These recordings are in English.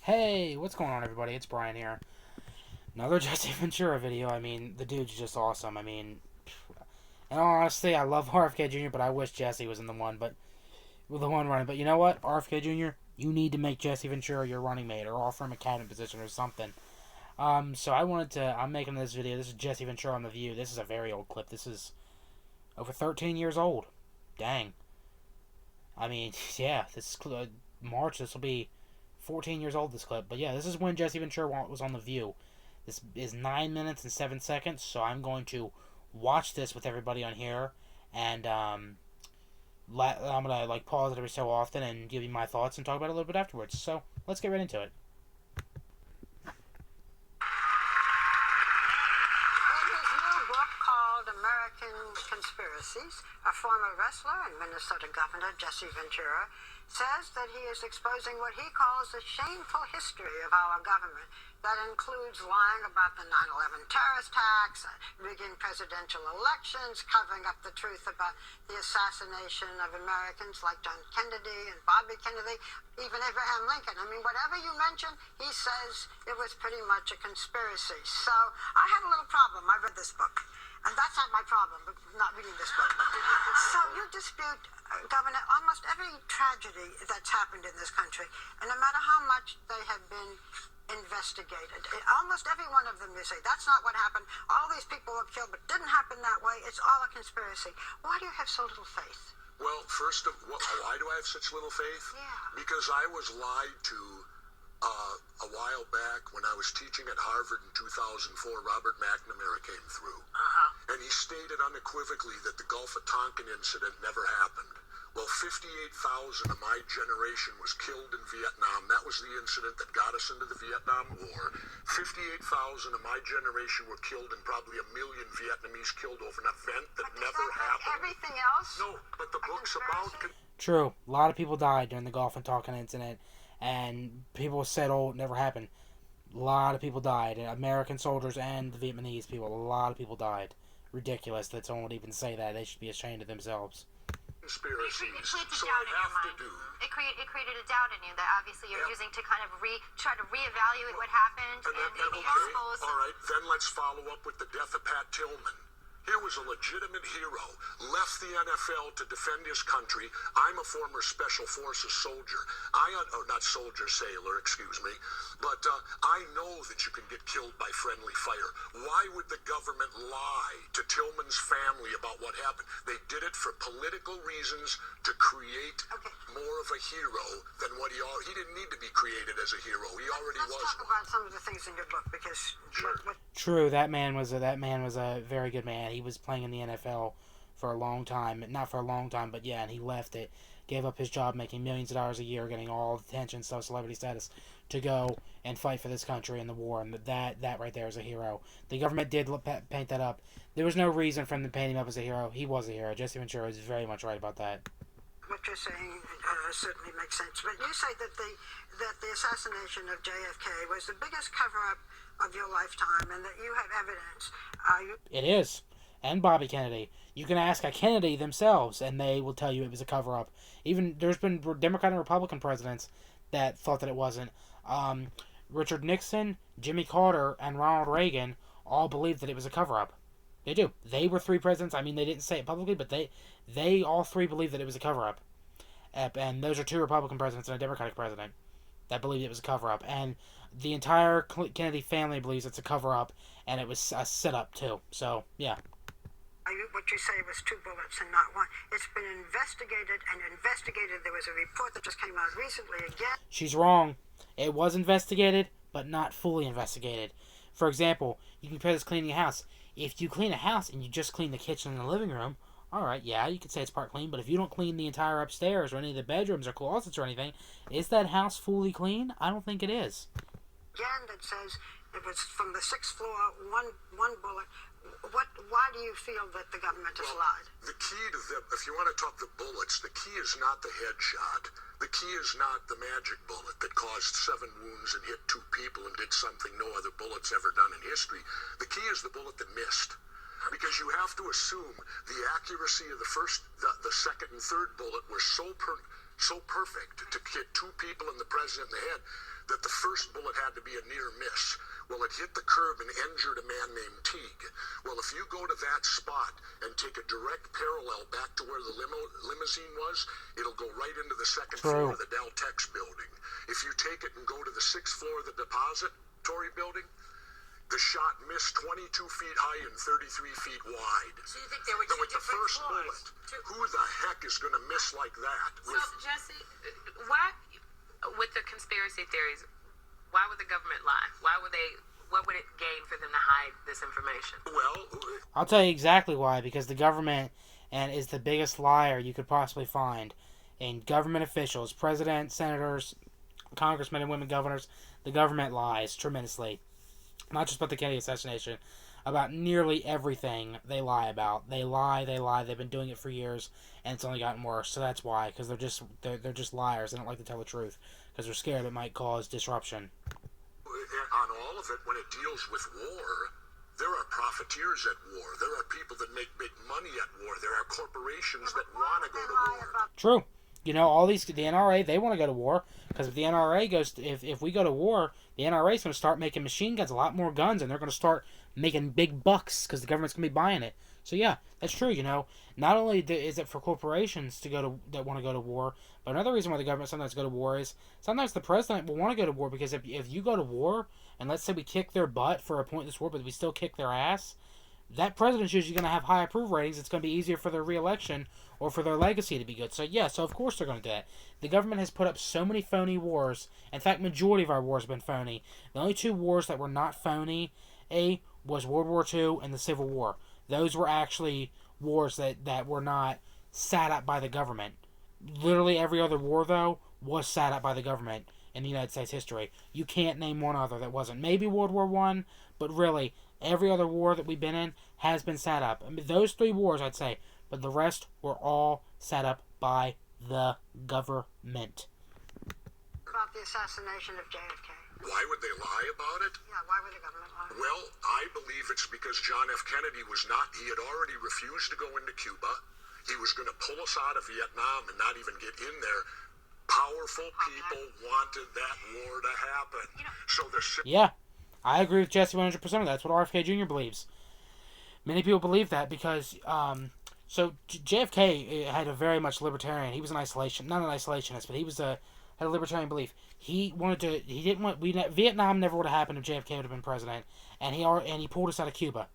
Hey, what's going on, everybody? It's Brian here. Another Jesse Ventura video. I mean, the dude's just awesome. I mean, in all honesty, I love RFK Jr., but I wish Jesse was in the one running. But you know what, RFK Jr., you need to make Jesse Ventura your running mate, or offer him a cabinet position or something. So I'm making this video. This is Jesse Ventura on The View. This is a very old clip. This is over 13 years old. Dang. I mean, yeah, March, this will be 14 years old, this clip. But yeah, this is when Jesse Ventura was on The View. This is 9 minutes and 7 seconds, so I'm going to watch this with everybody on here, and I'm going to pause it every so often and give you my thoughts and talk about it a little bit afterwards. So let's get right into it. Conspiracies, a former wrestler and Minnesota Governor Jesse Ventura says that he is exposing what he calls a shameful history of our government that includes lying about the 9/11 terrorist attacks, rigging presidential elections, covering up the truth about the assassination of Americans like John Kennedy and Bobby Kennedy, even Abraham Lincoln. I mean, whatever you mention, he says it was pretty much a conspiracy. So I have a little problem. I read this book. And that's not my problem, but not reading this book. So you dispute, Governor, almost every tragedy that's happened in this country, and no matter how much they have been investigated, almost every one of them you say, that's not what happened. All these people were killed, but it didn't happen that way. It's all a conspiracy. Why do you have so little faith? Well, why do I have such little faith? Yeah. Because I was lied to a while back when I was teaching at Harvard in 2004. Robert McNamara came through, and he stated unequivocally that the Gulf of Tonkin incident never happened. Well, 58,000 of my generation was killed in Vietnam. That was the incident that got us into the Vietnam War. 58,000 of my generation were killed, and probably 1 million Vietnamese killed over an event that never happened. Everything else? No, but the book's about... True. A lot of people died during the Gulf of Tonkin incident, and people said, oh, it never happened. A lot of people died. American soldiers and the Vietnamese people. A lot of people died. Ridiculous that someone would even say that. They should be ashamed of themselves. Conspiracies. It creates a So doubt I in your have to mind. do. It created a doubt in you that obviously you're Yeah. using to kind of try to reevaluate what happened and maybe expose. All right, then let's follow up with the death of Pat Tillman. Here was a legitimate hero, left the NFL to defend his country. I'm a former Special Forces soldier. Not soldier, sailor, excuse me. But I know that you can get killed by friendly fire. Why would the government lie to Tillman's family about what happened? They did it for political reasons to create more of a hero than what he didn't need to be created as a hero. He already was. Let's talk about some of the things in your book, because... Sure. True, that man was a very good man. He was playing in the NFL for a long time. Not for a long time, but yeah, and he left it. Gave up his job making millions of dollars a year, getting all the attention, stuff, celebrity status, to go and fight for this country in the war. And that right there is a hero. The government did paint that up. There was no reason for them to paint him up as a hero. He was a hero. Jesse Ventura is very much right about that. What you're saying certainly makes sense. But you say that the assassination of JFK was the biggest cover-up of your lifetime, and that you have evidence. It is. And Bobby Kennedy. You can ask a Kennedy themselves, and they will tell you it was a cover-up. Even there's been Democrat and Republican presidents that thought that it wasn't. Richard Nixon, Jimmy Carter, and Ronald Reagan all believed that it was a cover-up. They do. They were three presidents. I mean, they didn't say it publicly, but they all three believed that it was a cover-up. And those are two Republican presidents and a Democratic president that believed it was a cover-up. And the entire Kennedy family believes it's a cover-up, and it was a set-up, too. So, yeah. What you say was 2 bullets and not one. It's been investigated and investigated. There was a report that just came out recently again. She's wrong. It was investigated, but not fully investigated. For example, you compare this cleaning a house. If you clean a house and you just clean the kitchen and the living room, alright, yeah, you could say it's part clean, but if you don't clean the entire upstairs or any of the bedrooms or closets or anything, is that house fully clean? I don't think it is. Again, that says it was from the 6th floor, one bullet. Why do you feel that the government has lied? The key to if you want to talk the bullets, the key is not the headshot. The key is not the magic bullet that caused 7 wounds and hit 2 people and did something no other bullet's ever done in history. The key is the bullet that missed. Because you have to assume the accuracy of the first, the second, and third bullet were so so perfect to hit two people and the president in the head that the first bullet had to be a near miss. Well, it hit the curb and injured a man named Teague. Well, if you go to that spot and take a direct parallel back to where the limousine was, it'll go right into the second floor of the Dell Tech's building. If you take it and go to the sixth floor of the depository building, the shot missed 22 feet high and 33 feet wide. So you think there were two with the different first floors? bullet, who the heck is going to miss like that? So, Jesse, why, with the conspiracy theories, why would the government lie? What would it gain for them to hide this information? Well, I'll tell you exactly why. Because the government is the biggest liar you could possibly find. And government officials, presidents, senators, congressmen and women governors, the government lies tremendously. Not just about the Kennedy assassination, about nearly everything they lie about. They lie. They've been doing it for years, and it's only gotten worse. So that's why, because they're just liars. They don't like to tell the truth because they're scared it might cause disruption. on all of it, when it deals with war, there are profiteers at war. There are people that make big money at war. There are corporations that want to go to war. True. You know, all these, the NRA, they want to go to war, because if the NRA goes, if we go to war, the NRA is going to start making machine guns, a lot more guns, and they're going to start making big bucks, because the government's going to be buying it. So yeah, that's true, you know. Not only is it for corporations to go to, that want to go to war, but another reason why the government sometimes go to war is, sometimes the president will want to go to war, because if you go to war, and let's say we kick their butt for a pointless war, but we still kick their ass, that president's usually going to have high approval ratings. It's going to be easier for their re-election or for their legacy to be good. So yeah, so of course they're going to do that. The government has put up so many phony wars. In fact, majority of our wars have been phony. The only two wars that were not phony, was World War II and the Civil War. Those were actually wars that were not sat up by the government. Literally every other war, though, was sat up by the government in the United States history. You can't name one other that wasn't. Maybe World War I, but really, every other war that we've been in has been sat up. I mean, those three wars, I'd say, but the rest were all set up by the government. About the assassination of JFK. Why would they lie about it? Yeah, why would the government lie? Well, I believe it's because John F. Kennedy he had already refused to go into Cuba. He was going to pull us out of Vietnam and not even get in there. Powerful people wanted that war to happen. So yeah, I agree with Jesse 100%. That's what RFK Jr. believes. Many people believe that because, so JFK had a very much libertarian. He was not an isolationist, but he was had a libertarian belief. Vietnam never would have happened if JFK would have been president, and he pulled us out of Cuba.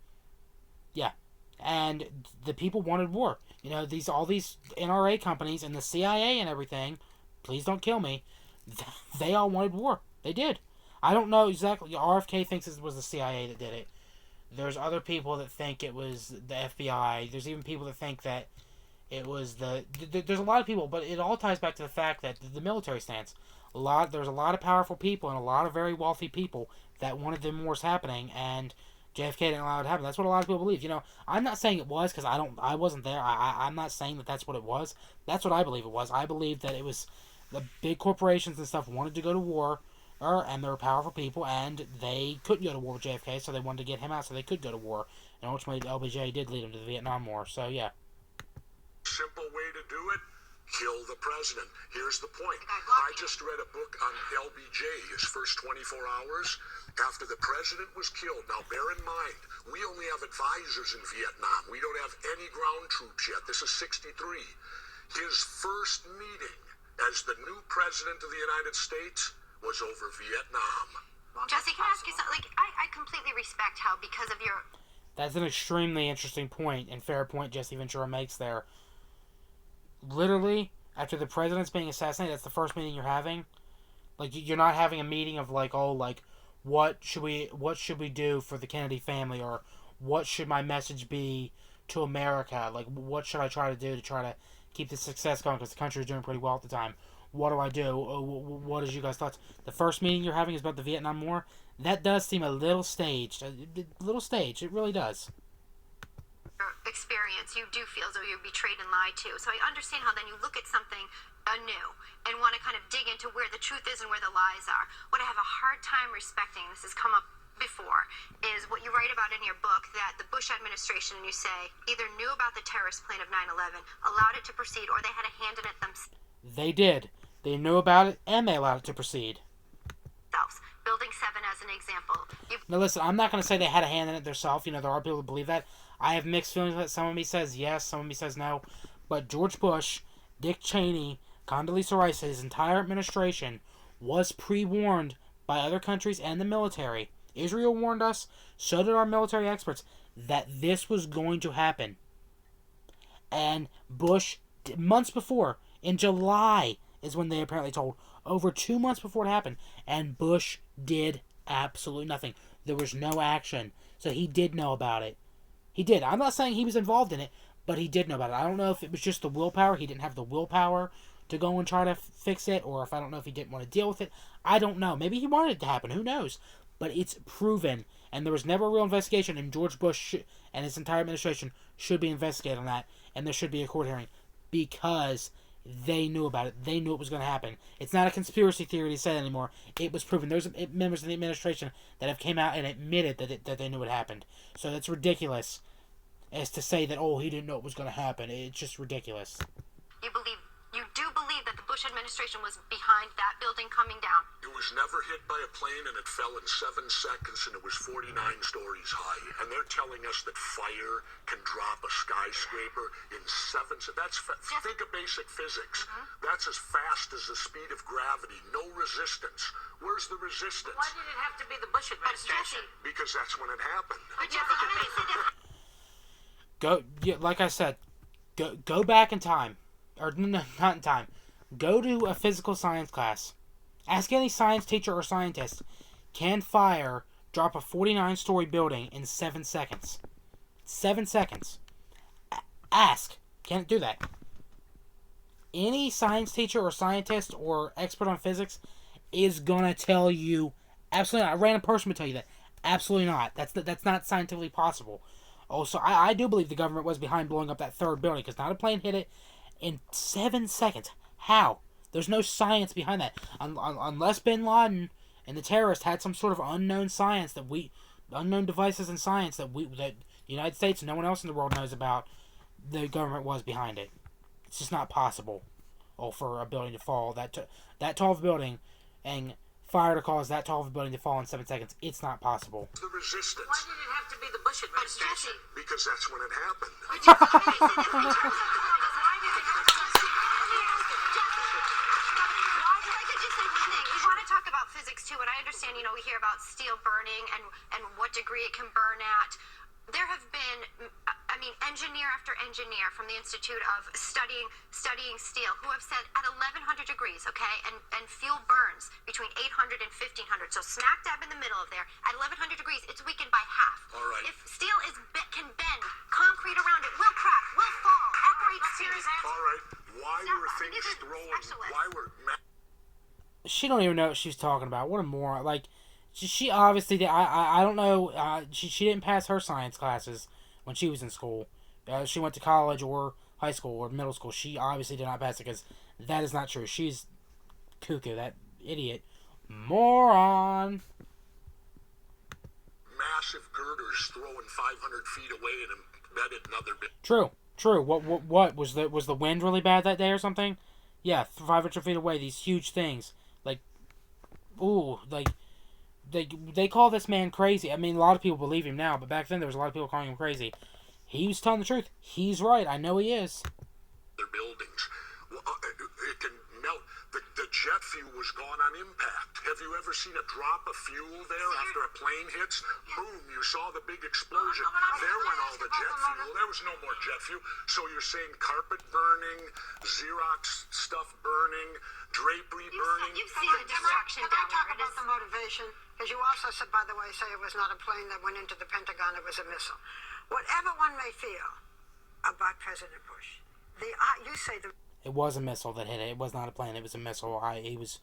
Yeah, and the people wanted war. You know, all these NRA companies and the CIA and everything. Please don't kill me. They all wanted war. They did. I don't know exactly. RFK thinks it was the CIA that did it. There's other people that think it was the FBI. There's even people that think that it was there's a lot of people, but it all ties back to the fact that the military stance. There's a lot of powerful people and a lot of very wealthy people that wanted them wars happening, and JFK didn't allow it to happen. That's what a lot of people believe. You know, I'm not saying it was because I wasn't there. I'm not saying that that's what it was. That's what I believe it was. I believe that it was the big corporations and stuff wanted to go to war, and they were powerful people, and they couldn't go to war with JFK, so they wanted to get him out so they could go to war. And ultimately, LBJ did lead him to the Vietnam War. So yeah. Simple way to do it. Kill the president. Here's the point. I just read a book on LBJ, his first 24 hours after the president was killed. Now, bear in mind, we only have advisors in Vietnam. We don't have any ground troops yet. This is 63. His first meeting as the new president of the United States was over Vietnam. Jesse, can I ask you something? Like, I completely respect how, because of your... That's an extremely interesting point and fair point Jesse Ventura makes there. Literally, after the president's being assassinated, that's the first meeting you're having. Like, you're not having a meeting of like, oh, like, what should we do for the Kennedy family, or what should my message be to America? Like, what should I try to do to try to keep the success going, because the country was doing pretty well at the time. What do I do? What is you guys' thoughts? The first meeting you're having is about the Vietnam War. That does seem a little staged. It really does. Experience, you do feel as though you're betrayed and lied to. So I understand how then you look at something anew and want to kind of dig into where the truth is and where the lies are. What I have a hard time respecting, this has come up before, is what you write about in your book, that the Bush administration, and you say, either knew about the terrorist plan of 9/11, allowed it to proceed, or they had a hand in it themselves. They did. They knew about it, and they allowed it to proceed. Building 7 as an example. Now listen, I'm not going to say they had a hand in it themselves. There are people who believe that. I have mixed feelings with it. Some of me says yes, some of me says no. But George Bush, Dick Cheney, Condoleezza Rice, his entire administration was pre-warned by other countries and the military. Israel warned us, so did our military experts, that this was going to happen. And Bush, months before, in July, is when they apparently told, over 2 months before it happened, and Bush did absolutely nothing. There was no action. So he did know about it. He did. I'm not saying he was involved in it, but he did know about it. I don't know if it was just the willpower. He didn't have the willpower to go and try to fix it, or if I don't know if he didn't want to deal with it. I don't know. Maybe he wanted it to happen. Who knows? But it's proven, and there was never a real investigation, and George Bush and his entire administration should be investigated on that, and there should be a court hearing, because they knew about it. They knew it was going to happen. It's not a conspiracy theory to say that anymore. It was proven. There's members of the administration that have came out and admitted that they knew it happened. So that's ridiculous as to say that, oh, he didn't know it was going to happen. It's just ridiculous. You do believe that the Bush administration was behind that building coming down? It was never hit by a plane, and it fell in 7 seconds, and it was 49 stories high. And they're telling us that fire can drop a skyscraper in 7 seconds. Think of basic physics. That's as fast as the speed of gravity. No resistance. Where's the resistance? Why did it have to be the Bush administration? Because that's when it happened. Like I said, go back in time. Or, no, not in time. Go to a physical science class. Ask any science teacher or scientist, can fire drop a 49-story building in 7 seconds? 7 seconds. Ask. Can't do that. Any science teacher or scientist or expert on physics is going to tell you, absolutely not. A random person would tell you that. Absolutely not. That's not scientifically possible. Also, I do believe the government was behind blowing up that third building, because not a plane hit it in 7 seconds. How? There's no science behind that. Unless Bin Laden and the terrorists had some sort of unknown science unknown devices in science that the United States and no one else in the world knows about, the government was behind it. It's just not possible. For a building to fall that tall of a building and fire to cause that tall of a building to fall in 7 seconds. It's not possible. The resistance. Why did it have to be the Bush administration? Because that's when it happened. Talk about physics too, and I understand, we hear about steel burning and what degree it can burn at. There have been, engineer after engineer from the Institute of Studying Steel who have said at 1100 degrees, okay, and fuel burns between 800 and 1500, so smack dab in the middle of there, at 1100 degrees, it's weakened by half. All right. If steel can bend, concrete around it will crack, will fall, operates seriously. All right. Why were things thrown? Why were... She don't even know what she's talking about. What a moron. Like, she obviously did. I don't know. She didn't pass her science classes when she was in school. She went to college or high school or middle school. She obviously did not pass it, because that is not true. She's cuckoo. That idiot. Moron. Massive girders thrown 500 feet away and embedded another bit. True. What was the wind really bad that day or something? Yeah, 500 feet away. These huge things. They call this man crazy. I mean, a lot of people believe him now, but back then there was a lot of people calling him crazy. He was telling the truth. He's right. I know he is. Their buildings. Well, it can melt. The jet fuel was gone on impact. Have you ever seen a drop of fuel there after a plane hits? Boom, you saw the big explosion. There went all the jet fuel. There was no more jet fuel. So you're saying carpet burning, Xerox stuff burning, drapery burning? You've seen the destruction down Can I talk there. about the motivation? Because you also said, by the way, it was not a plane that went into the Pentagon, it was a missile. Whatever one may feel about President Bush, you say the... It was a missile that hit it. It was not a plane. It was a missile. He was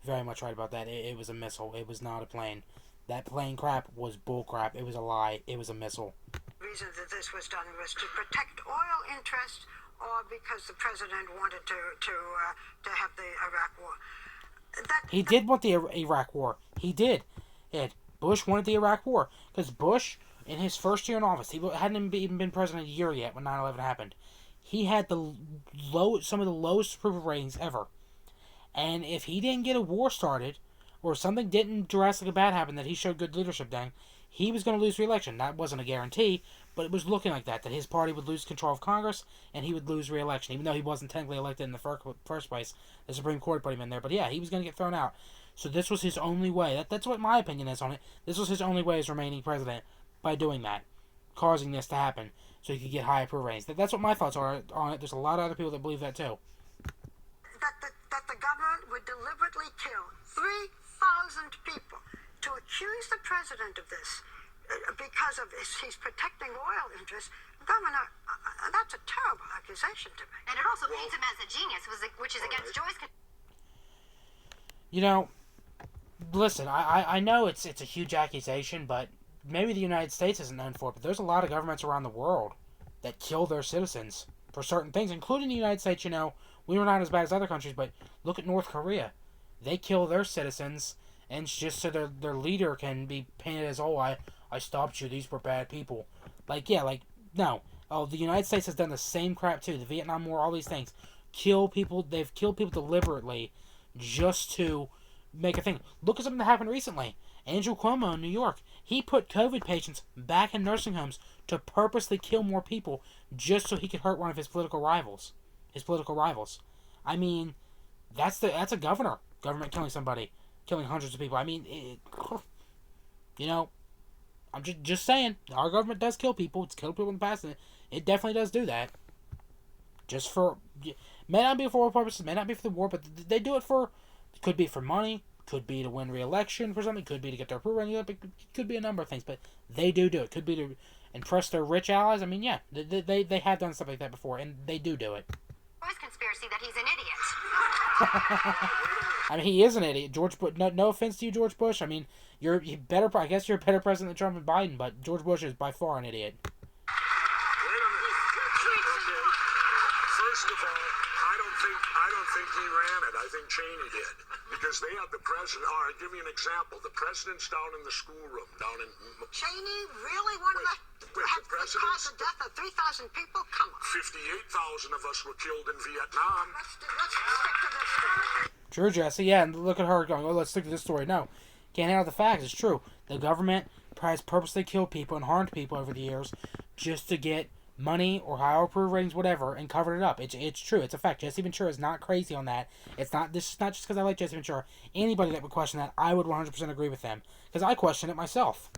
very much right about that. It was a missile. It was not a plane. That plane crap was bull crap. It was a lie. It was a missile. The reason that this was done was to protect oil interests, or because the president wanted to have the Iraq war. He did want the Iraq war. He did. Bush wanted the Iraq war. Because Bush, in his first year in office, he hadn't even been president a year yet when 9/11 happened. he had some of the lowest approval ratings ever. And if he didn't get a war started, or something didn't drastically bad happen that he showed good leadership then, he was going to lose re-election. That wasn't a guarantee, but it was looking like that his party would lose control of Congress and he would lose re-election, even though he wasn't technically elected in the first place. The Supreme Court put him in there, but yeah, he was going to get thrown out. So this was his only way. That's what my opinion is on it. This was his only way as remaining president, by doing that, causing this to happen, so he could get high approval ratings. That's what my thoughts are on it. There's a lot of other people that believe that too. That the government would deliberately kill 3,000 people to accuse the president of this because of this, he's protecting oil interests. Governor, that's a terrible accusation to make. And it also paints him as a genius, which is against Joy's. You know, listen, I know it's a huge accusation, but maybe the United States isn't known for it, but there's a lot of governments around the world that kill their citizens for certain things, including the United States. You know, we were not as bad as other countries, but look at North Korea. They kill their citizens, and it's just so their leader can be painted as, oh, I stopped you, these were bad people. No. Oh, the United States has done the same crap too. The Vietnam War, all these things. They've killed people deliberately just to make a thing. Look at something that happened recently. Andrew Cuomo in New York. He put COVID patients back in nursing homes to purposely kill more people just so he could hurt one of his political rivals. I mean, that's a government killing somebody, killing hundreds of people. I mean, you know, I'm just saying, our government does kill people. It's killed people in the past, and it definitely does do that. Just for, may not be for war purposes, may not be for the war, but they do it for, could be for money, could be to win re-election for something, could be to get their approval rating up, it could be a number of things, but they do it. Could be to impress their rich allies. I mean, yeah, they have done stuff like that before, and they do it. Conspiracy that he's an idiot. I mean, he is an idiot. George Bush. No offense to you, George Bush. I mean, I guess you're a better president than Trump and Biden, but George Bush is by far an idiot. Wait a minute. Okay. First of all, I don't think he ran it. I think Cheney did, because they had the president. All right, give me an example. The president's down in the schoolroom down in. Cheney really wanted to have cause the death of 3,000 people? Come on. 58,000 of us were killed in Vietnam. Let's stick to this story. True, Jesse. Yeah, and look at her going, oh, let's stick to this story. No, can't handle the facts. It's true. The government has purposely killed people and harmed people over the years just to get money or higher approval ratings, whatever, and covered it up. It's true. It's a fact. Jesse Ventura is not crazy on that. This is not just because I like Jesse Ventura. Anybody that would question that, I would 100% agree with them, because I question it myself.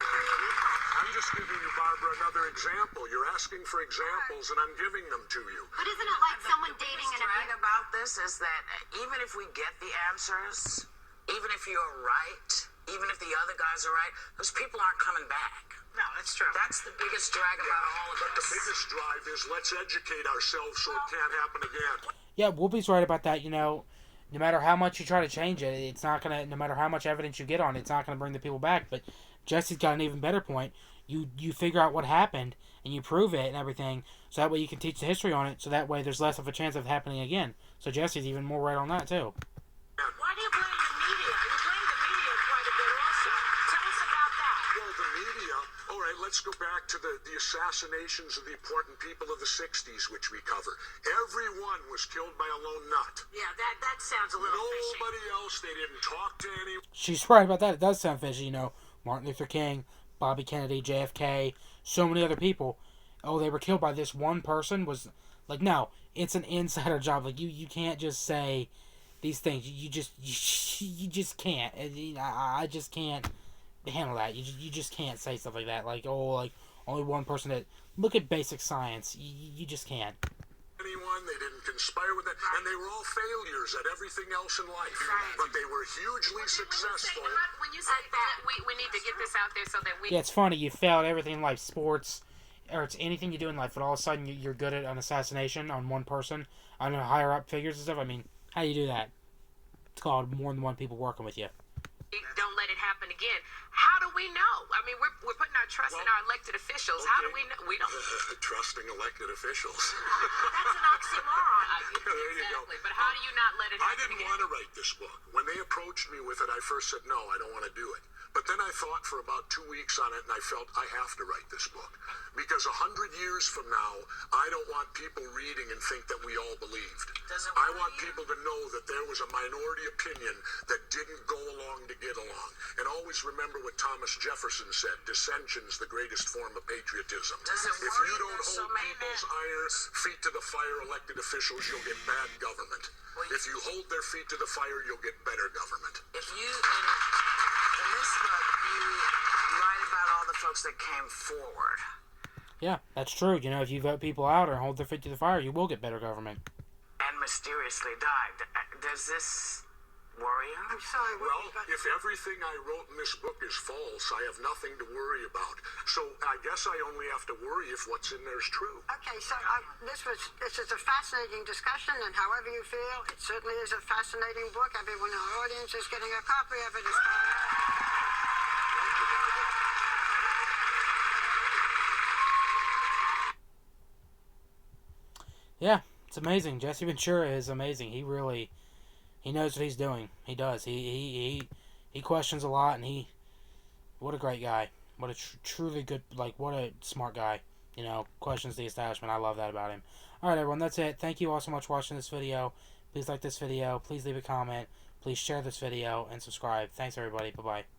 I'm just giving you, Barbara, another example. You're asking for examples, and I'm giving them to you. But isn't it like someone dating The thing about this is that even if we get the answers, even if you're right, even if the other guys are right, those people aren't coming back. No, that's true. That's the biggest drag about all of But the this. biggest drive is let's educate ourselves so it can't happen again. Yeah, Whoopi's right about that. You know, no matter how much you try to change it, it's not gonna. No matter how much evidence you get on it, it's not gonna bring the people back. But Jesse's got an even better point. You figure out what happened and you prove it and everything, so that way you can teach the history on it. So that way there's less of a chance of it happening again. So Jesse's even more right on that too. Why do you blame the media? You blame the media quite a bit also. Tell us about that. Well, the media, all right, let's go back to the assassinations of the important people of the 60s, which we cover. Everyone was killed by a lone nut. Yeah, that sounds a little fishy. Nobody else, they didn't talk to anyone. She's right about that. It does sound fishy. You know, Martin Luther King, Bobby Kennedy, JFK, so many other people. Oh, they were killed by this one person. Was like, no, it's an insider job. Like you can't just say these things. You just can't. I just can't handle that. You just can't say stuff like that. Like, oh, like only one person that. Look at basic science. You just can't. Anyone, they didn't conspire with it, and they were all failures at everything else in life. Right. But they were hugely successful. When you say that, we need to get this out there so that we. Yeah, it's funny. You fail at everything in life, sports, or it's anything you do in life, but all of a sudden you're good at an assassination on one person, on higher up figures and stuff. I mean, how do you do that? It's called more than one people working with you. Don't let let it happen again. How do we know? I mean, we're putting our trust in our elected officials. How do we know? We don't. Trusting elected officials. That's an oxymoron. There you go. Exactly. But how do you not let it I happen didn't again? want to write this book. When they approached me with it, I first said, no, I don't want to do it. But then I thought for about 2 weeks on it, and I felt I have to write this book. Because 100 years from now, I don't want people reading and think that we all believed. I want people to know that there was a minority opinion that didn't go along to get along. And always remember what Thomas Jefferson said, dissension's the greatest form of patriotism. If you don't hold people's feet to the fire, elected officials, you'll get bad government. If you hold their feet to the fire, you'll get better government. If you, in this book, you write about all the folks that came forward. Yeah, that's true. You know, if you vote people out or hold their feet to the fire, you will get better government. And mysteriously died. Does this worry you? I'm sorry, Well, but if everything I wrote in this book is false, I have nothing to worry about. So I guess I only have to worry if what's in there is true. okay. So this is a fascinating discussion, and however you feel, it certainly is a fascinating book. Everyone in our audience is getting a copy of it. Yeah, it's amazing. Jesse Ventura is amazing. He knows what he's doing. He does. He questions a lot, and what a great guy. What a truly good, what a smart guy. You know, questions the establishment. I love that about him. Alright, everyone, that's it. Thank you all so much for watching this video. Please like this video. Please leave a comment. Please share this video and subscribe. Thanks, everybody. Bye-bye.